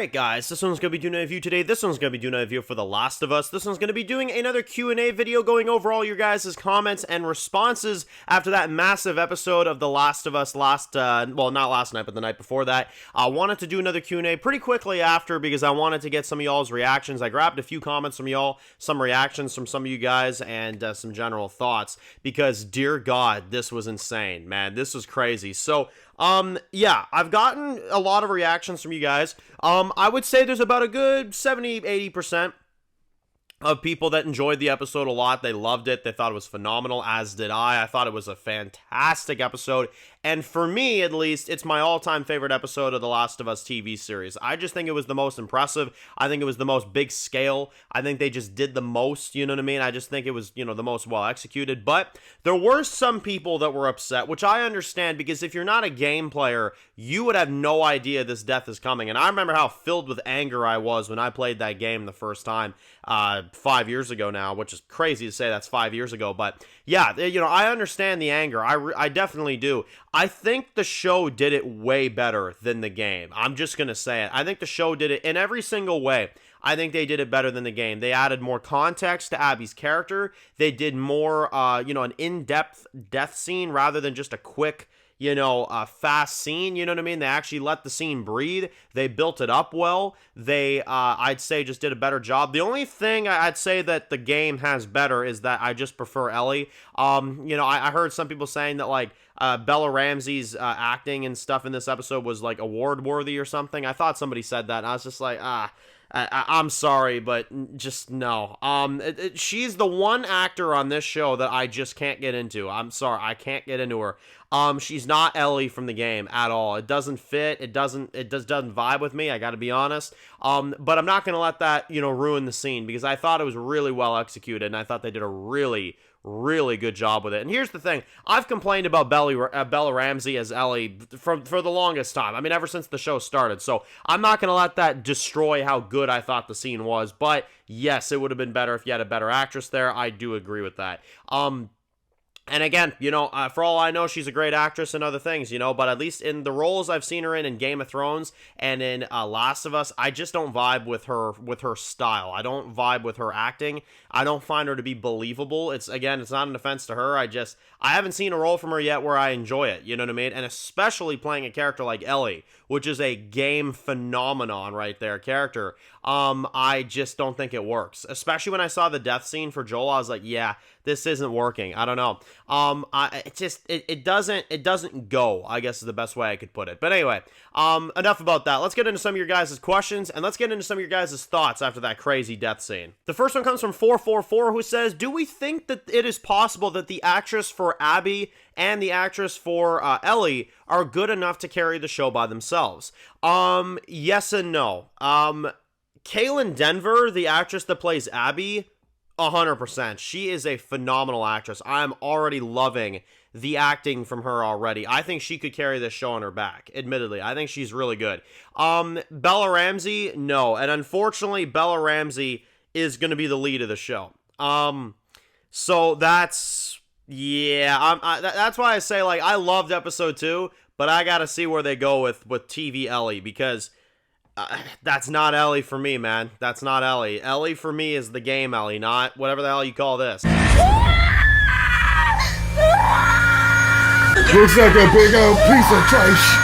Alright guys, this one's going to be doing a review today. This one's going to be doing a review for The Last of Us. This one's going to be doing another Q&A video going over all your guys' comments and responses after that massive episode of The Last of Us well, not last night, but the night before that. I wanted to do another Q&A pretty quickly after because I wanted to get some of y'all's reactions. I grabbed a few comments from y'all, some reactions from some of you guys, and some general thoughts because, dear God, this was insane, man. This was crazy. So, yeah, I've gotten a lot of reactions from you guys. I would say there's about a good 70-80% of people that enjoyed the episode a lot. They loved it. They thought it was phenomenal, as did I. I thought it was a fantastic episode. And for me, at least, it's my all-time favorite episode of The Last of Us TV series. I just think it was the most impressive. I think it was the most big scale. I think they just did the most, you know what I mean? I just think it was, the most well executed. But there were some people that were upset, which I understand, because if you're not a game player, you would have no idea this death is coming. And I remember how filled with anger I was when I played that game the first time 5 years ago now, which is crazy to say that's 5 years ago. But yeah, I understand the anger. I definitely do. I think the show did it way better than the game. I'm just going to say it. I think the show did it in every single way. I think they did it better than the game. They added more context to Abby's character. They did more, an in-depth death scene rather than just a quick, fast scene, you know what I mean? They actually let the scene breathe. They built it up well. They, I'd say, just did a better job. The only thing I'd say that the game has better is that I just prefer Ellie. I heard some people saying that, like, Bella Ramsey's acting and stuff in this episode was, like, award-worthy or something. I thought somebody said that, and I was just like, I'm sorry, but just no. She's the one actor on this show that I just can't get into. I'm sorry, I can't get into her. She's not Ellie from the game at all. It doesn't fit. It just doesn't vibe with me. I got to be honest. But I'm not gonna let that ruin the scene because I thought it was really well executed, and I thought they did a really good job with it. And here's the thing. I've complained about Bella Ramsey as Ellie for the longest time. I mean, ever since the show started. So I'm not going to let that destroy how good I thought the scene was. But yes, it would have been better if you had a better actress there. I do agree with that. And again, for all I know, she's a great actress and other things, but at least in the roles I've seen her in Game of Thrones and in Last of Us, I just don't vibe with her style. I don't vibe with her acting. I don't find her to be believable. It's not an offense to her. I haven't seen a role from her yet where I enjoy it, you know what I mean? And especially playing a character like Ellie, which is a game phenomenon right there, character. I just don't think it works. Especially when I saw the death scene for Joel, I was like, yeah, this isn't working. I don't know. It doesn't go, I guess is the best way I could put it. But anyway, enough about that. Let's get into some of your guys' questions, and let's get into some of your guys' thoughts after that crazy death scene. The first one comes from 444, who says, do we think that it is possible that the actress for Abby and the actress for Ellie are good enough to carry the show by themselves? Yes and no. Kaylin Denver, the actress that plays Abby, 100%. She is a phenomenal actress. I'm already loving the acting from her already. I think she could carry this show on her back, admittedly. I think she's really good. Bella Ramsey, no. And unfortunately, Bella Ramsey is going to be the lead of the show. So that's, yeah, that's why I say, like, I loved episode 2, but I got to see where they go with TV Ellie, because that's not Ellie for me, man. That's not Ellie. Ellie for me is the game Ellie, not whatever the hell you call this. Looks like a big old piece of trash.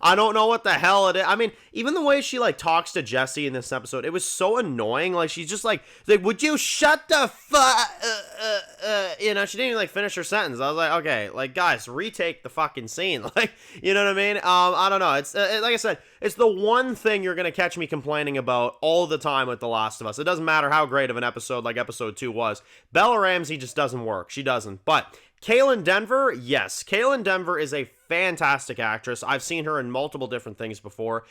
I don't know what the hell it is. I mean, even the way she, like, talks to Jesse in this episode, it was so annoying. Like, she's just like, would you shut the fuck, she didn't even, like, finish her sentence. I was like, okay, like, guys, retake the fucking scene. Like, you know what I mean? I don't know. It's, like I said, it's the one thing you're gonna catch me complaining about all the time with The Last of Us. It doesn't matter how great of an episode, like episode 2 was. Bella Ramsey just doesn't work. She doesn't. But Kaylin Denver, yes. Kaylin Denver is a fantastic actress. I've seen her in multiple different things before.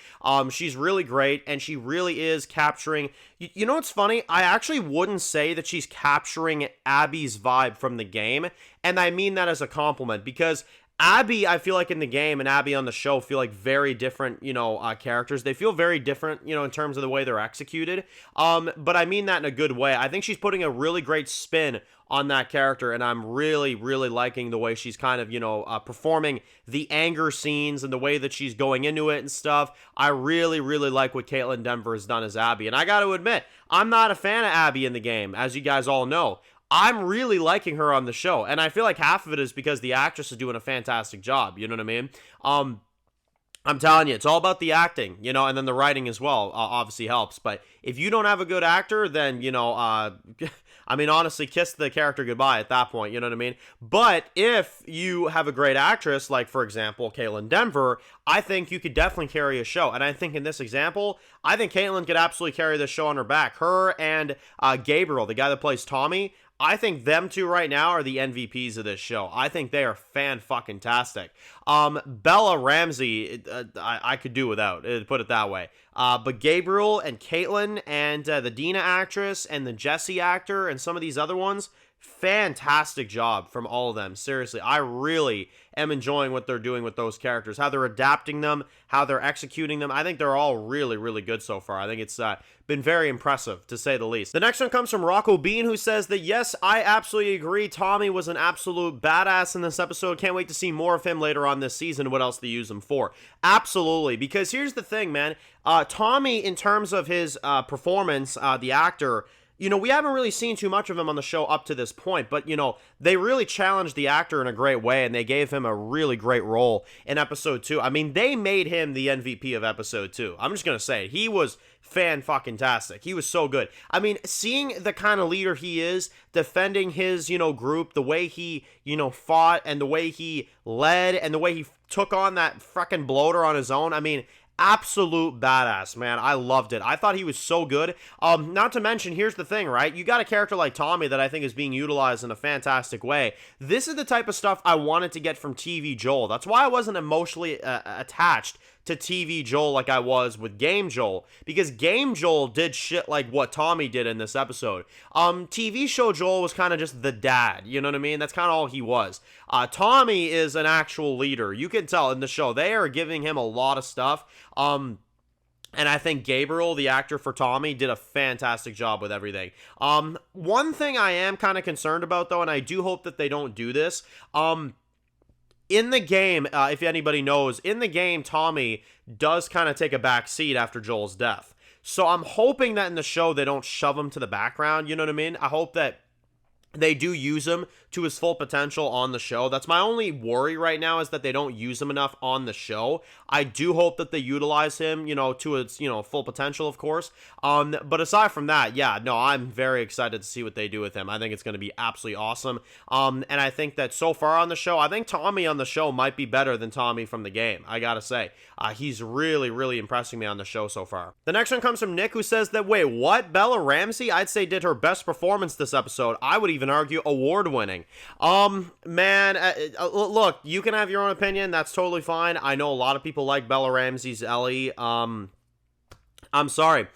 She's really great, and she really is capturing... You know what's funny? I actually wouldn't say that she's capturing Abby's vibe from the game, and I mean that as a compliment, because Abby, I feel like in the game and Abby on the show feel like very different, characters. They feel very different, in terms of the way they're executed. But I mean that in a good way. I think she's putting a really great spin on that character, and I'm really, really liking the way she's kind of, performing the anger scenes and the way that she's going into it and stuff. I really, really like what Caitlin Denver has done as Abby, and I got to admit, I'm not a fan of Abby in the game, as you guys all know. I'm really liking her on the show, and I feel like half of it is because the actress is doing a fantastic job, you know what I mean? I'm telling you, it's all about the acting, and then the writing as well, obviously helps, but if you don't have a good actor, then, I mean, honestly, kiss the character goodbye at that point, you know what I mean? But if you have a great actress, like, for example, Caitlin Denver, I think you could definitely carry a show, and I think in this example, I think Caitlin could absolutely carry this show on her back. Her and Gabriel, the guy that plays Tommy, I think them two right now are the MVPs of this show. I think they are fan-fucking-tastic. Bella Ramsey, I could do without, put it that way. But Gabriel and Caitlin and the Dina actress and the Jesse actor and some of these other ones, fantastic job from all of them. Seriously, I really am enjoying what they're doing with those characters, how they're adapting them, how they're executing them. I think they're all really, really good so far. I think it's been very impressive, to say the least. The next one comes from Rocco Bean, who says that, yes, I absolutely agree. Tommy was an absolute badass in this episode. Can't wait to see more of him later on this season. What else to use him for? Absolutely, because here's the thing, man. Tommy, in terms of his performance, the actor, we haven't really seen too much of him on the show up to this point, but, they really challenged the actor in a great way, and they gave him a really great role in episode 2. I mean, they made him the MVP of episode 2. I'm just going to say, he was fan-fucking-tastic. He was so good. I mean, seeing the kind of leader he is, defending his, group, the way he, fought, and the way he led, and the way he took on that fucking bloater on his own, I mean, absolute badass, man. I loved it. I thought he was so good. Not to mention, here's the thing, right? You got a character like Tommy that I think is being utilized in a fantastic way. This is the type of stuff I wanted to get from TV Joel. That's why I wasn't emotionally attached to TV Joel like I was with Game Joel, because Game Joel did shit like what Tommy did in this episode. TV show Joel was kind of just the dad, you know what I mean? That's kind of all he was. Tommy is an actual leader. You can tell in the show, they are giving him a lot of stuff. And I think Gabriel, the actor for Tommy, did a fantastic job with everything. One thing I am kind of concerned about, though, and I do hope that they don't do this, in the game, if anybody knows, in the game, Tommy does kind of take a back seat after Joel's death. So I'm hoping that in the show, they don't shove him to the background, you know what I mean? I hope that they do use him to his full potential on the show. That's my only worry right now, is that they don't use him enough on the show. I do hope that they utilize him, to its, full potential, of course. But aside from that, yeah, no, I'm very excited to see what they do with him. I think it's going to be absolutely awesome. And I think that so far on the show, I think Tommy on the show might be better than Tommy from the game. I gotta say, he's really, really impressing me on the show so far. The next one comes from Nick, who says that, wait, what? Bella Ramsey, I'd say, did her best performance this episode. I would even argue award-winning. Man, look, you can have your own opinion. That's totally fine. I know a lot of people like Bella Ramsey's Ellie. I'm sorry.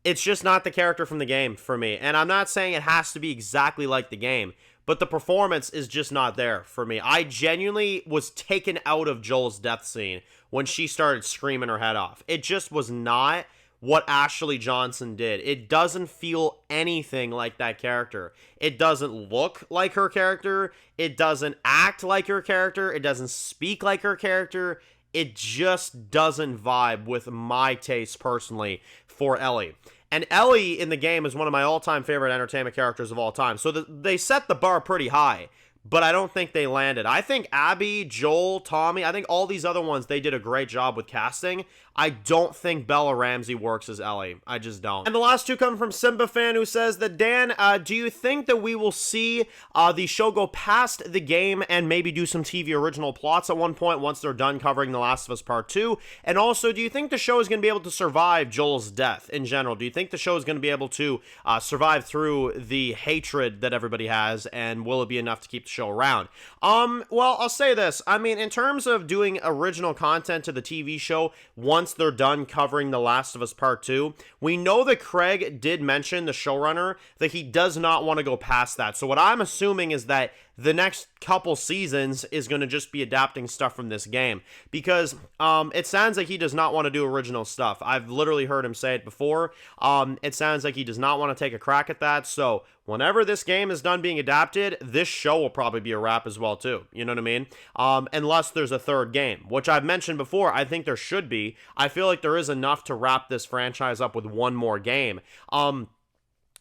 It's just not the character from the game for me. And I'm not saying it has to be exactly like the game, but the performance is just not there for me. I genuinely was taken out of Joel's death scene when she started screaming her head off. It just was not what Ashley Johnson did. It doesn't feel anything like that character. It doesn't look like her character. It doesn't act like her character. It doesn't speak like her character. It just doesn't vibe with my taste personally for Ellie. And Ellie in the game is one of my all-time favorite entertainment characters of all time. So they set the bar pretty high, but I don't think they landed. I think Abby, Joel, Tommy, I think all these other ones, they did a great job with casting. I don't think Bella Ramsey works as Ellie. I just don't. And the last two come from Simba Fan, who says that, Dan, do you think that we will see the show go past the game and maybe do some TV original plots at one point once they're done covering The Last of Us Part 2? And also, do you think the show is going to be able to survive Joel's death in general? Do you think the show is going to be able to survive through the hatred that everybody has, and will it be enough to keep the show around? Well, I'll say this. I mean, in terms of doing original content to the TV show once they're done covering The Last of Us Part 2, we know that Craig did mention, the showrunner, that he does not want to go past that. So what I'm assuming is that the next couple seasons is going to just be adapting stuff from this game, because it sounds like he does not want to do original stuff. I've literally heard him say it before. It sounds like he does not want to take a crack at that. So whenever this game is done being adapted, this show will probably be a wrap as well too. You know what I mean? Unless there's a third game, which I've mentioned before. I think there should be. I feel like there is enough to wrap this franchise up with one more game.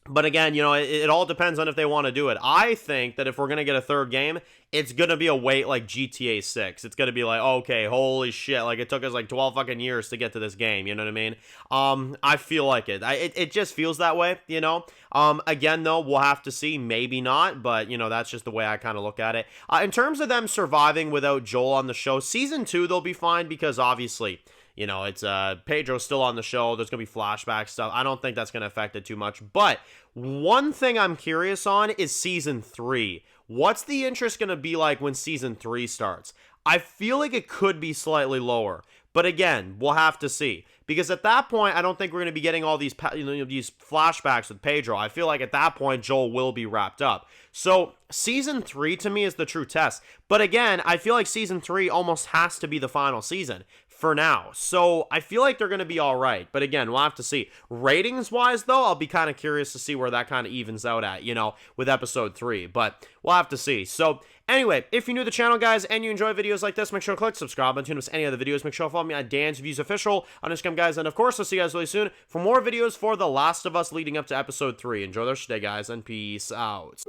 But again, you know, it all depends on if they want to do it. I think that if we're going to get a third game, it's going to be a wait like GTA 6. It's going to be like, okay, holy shit, like it took us like 12 fucking years to get to this game, you know what I mean? I feel like it. It just feels that way, you know? Again, though, we'll have to see. Maybe not, but, you know, that's just the way I kind of look at it. In terms of them surviving without Joel on the show, Season 2, they'll be fine because, obviously, you know, it's Pedro's still on the show. There's going to be flashback stuff. I don't think that's going to affect it too much. But one thing I'm curious on is Season 3. What's the interest going to be like when Season 3 starts? I feel like it could be slightly lower. But again, we'll have to see. Because at that point, I don't think we're going to be getting all these, you know, these flashbacks with Pedro. I feel like at that point, Joel will be wrapped up. So Season 3 to me is the true test. But again, I feel like Season 3 almost has to be the final season for now. So I feel like they're going to be all right. But again, we'll have to see. Ratings-wise, though, I'll be kind of curious to see where that kind of evens out at, you know, with Episode 3. But we'll have to see. So anyway, if you're new to the channel, guys, and you enjoy videos like this, make sure to click subscribe and tune us any other videos. Make sure to follow me on Dan's Views Official on Instagram, guys. And of course, I'll see you guys really soon for more videos for The Last of Us leading up to Episode 3. Enjoy the rest of your day, guys, and peace out.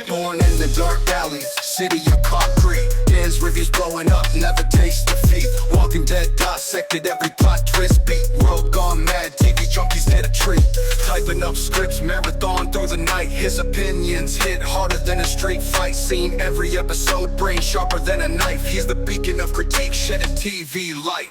Born in the dark alleys, city of concrete. Dan's reviews blowing up, never taste defeat. Walking Dead dissected every plot twist beat. World gone mad, TV junkies hit a treat. Typing up scripts, marathon through the night. His opinions hit harder than a street fight scene. Every episode, brain sharper than a knife. He's the beacon of critique, shedding TV light.